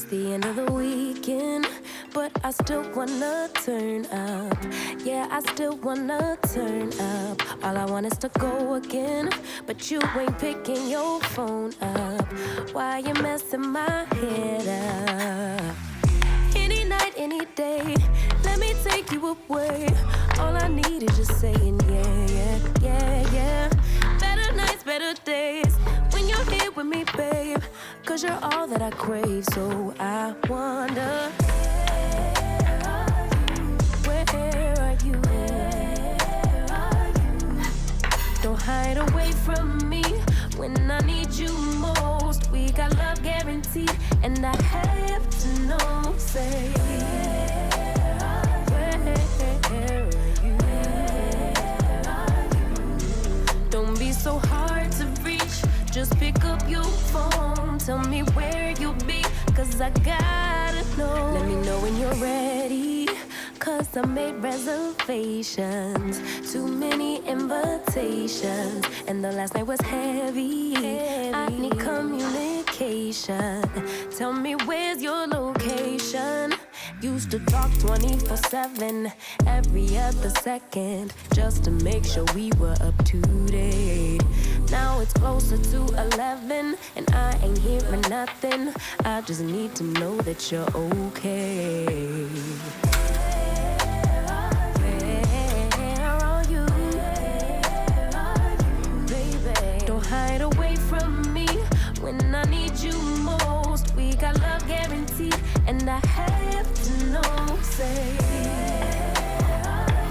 It's the end of the weekend, but I still wanna turn up. Yeah, I still wanna turn up. All I want is to go again, but you ain't picking your phone up. Why you messing my head up? Any night, any day, let me take you away. All I need is just saying yeah, yeah, yeah, yeah. Better nights, better days, when you're here with me, babe. 'Cause you're all that I crave, so I wonder, where are you? Don't hide away from me when I need you most. We got love guaranteed, and I have to know, say, where are you? Don't be so hard to reach, just pick up your phone. Tell me where you'll be, 'cause I gotta know. Let me know when you're ready, 'cause I made reservations. Too many invitations, and the last night was heavy. I need communication. Tell me where's your location. Used to talk 24/7, every other second, just to make sure we were up to date. Now it's closer to 11, and I ain't hearing nothing. I just need to know that you're okay. Where are you? Baby, don't hide away from me when I need you most. We got love guaranteed, and I have to know, say,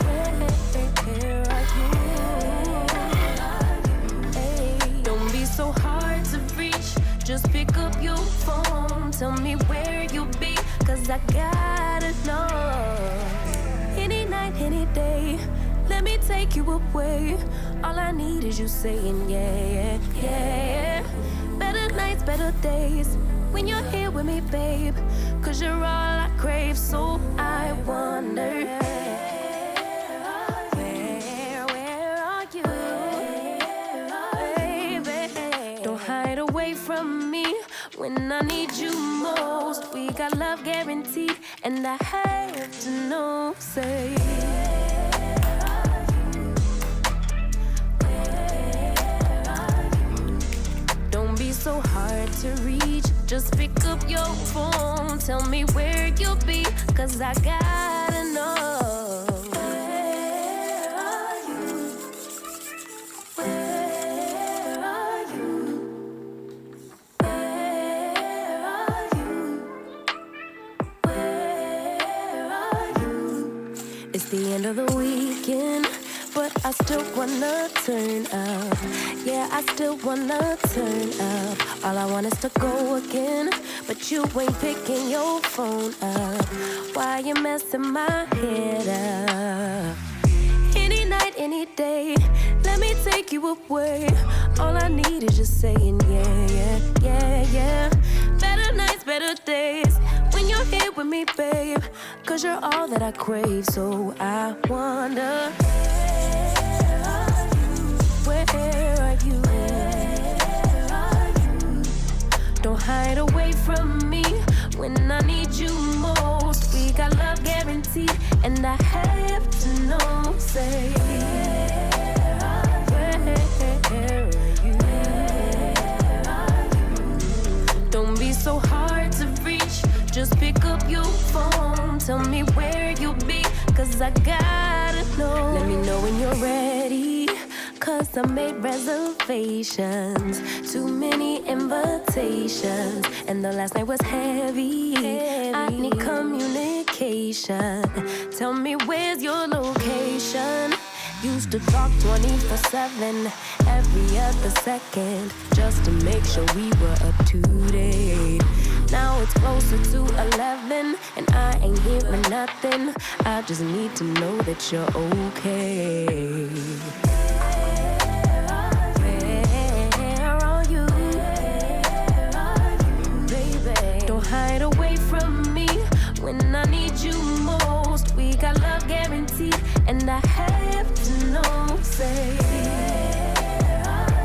where are you? Don't be so hard to reach, just pick up your phone. Tell me where you'll be, 'cause I gotta know. Any night, any day, let me take you away. All I need is you saying yeah, yeah, yeah. Better nights, better days, when you're here with me, babe. 'Cause you're all I crave, so I wonder, where are you? Baby, don't hide away from me when I need you most. We got love guaranteed, and I have to know, say, don't be so hard to reach, just pick up your phone. Tell me where you'll be, 'cause I gotta know. Where are you? Where are you? Where are you? Where are you? It's the end of the weekend, but I still wanna turn up. Yeah, I still wanna turn up. All I want is to go again, but you ain't picking your phone up. Why you messing my head up? Any night, any day, let me take you away. All I need is just saying yeah, yeah, yeah, yeah. Better nights, better days, when you're here with me, babe. 'Cause you're all that I crave, so I wonder, where are you? Don't hide away from me when I need you most. We got love guaranteed, and I have to know, say, where are you? Don't be so hard to reach, just pick up your phone. Tell me where you'll be, 'cause I gotta know. Let me know when you're ready, 'cause I made reservations. Too many invitations, and the last night was heavy. I need communication. Tell me where's your location. Used to talk 24/7, every other second, just to make sure we were up to date. Now it's closer to 11, and I ain't hearing nothing. I just need to know that you're okay. Where are you? Baby, don't hide away from me when I need you most. We got love guaranteed, and I have to know, say,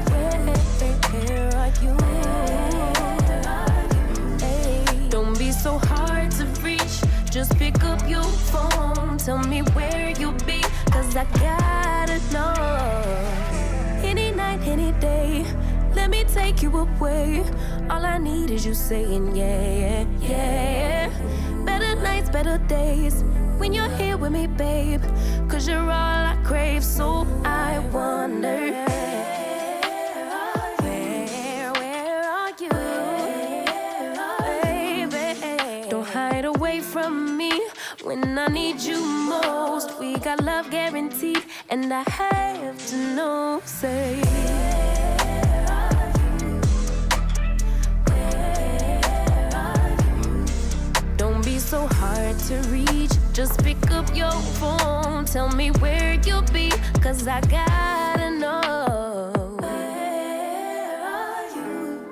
where are you? Don't be so hard to reach. Just pick up your phone, tell me where you'll be, cause I gotta know. Any night, any day, let me take you away. All I need is you saying yeah, yeah, yeah. Better nights, better days, when you're here with me, babe, cause you're all I crave. So I wonder, where are you, baby? Don't hide away from me when I need you most. We got love guaranteed, and I have to know, say, so hard to reach. Just pick up your phone, tell me where you'll be, cause I gotta know. Where are you?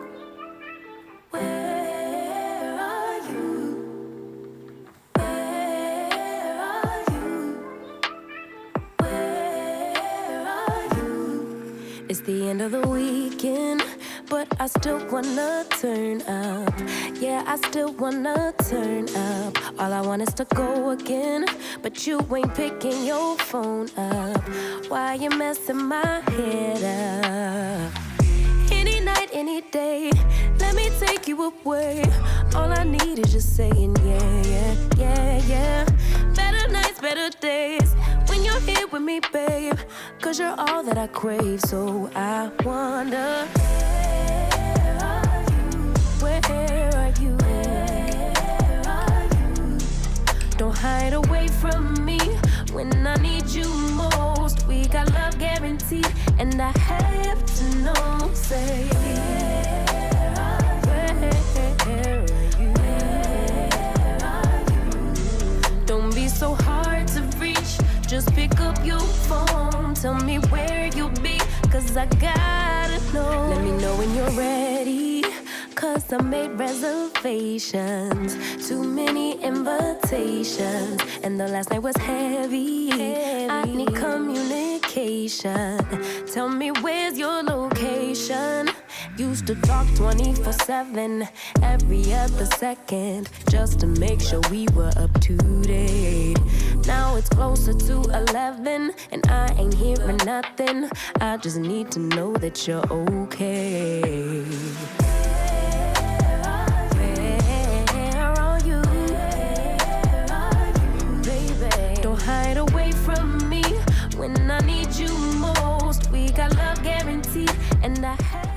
Where are you? Where are you? Where are you? It's the end of the weekend, but I still wanna turn up. Yeah, I still wanna turn up. All I want is to go again, but you ain't picking your phone up. Why you messing my head up? Any night, any day, let me take you away. All I need is just saying yeah, yeah, yeah, yeah. Better nights, better days, when you're here with me, babe, cause you're all that I crave. So I wonder, where are you? Where are you? Don't hide away from me when I need you most. We got love guaranteed, and I have to know, say, where are you? Where are you? Don't be so hard to reach. Just pick up your phone, tell me where you'll be, cause I gotta know. Let me know when you're ready, cause I made reservations. Too many invitations, and the last night was heavy. I need communication. Tell me where's your location. Used to talk 24/7, every other second, just to make sure we were up to date. Now it's closer to 11, and I ain't hearing nothing. I just need to know that you're okay. Hide away from me when I need you most. We got love guaranteed, and I have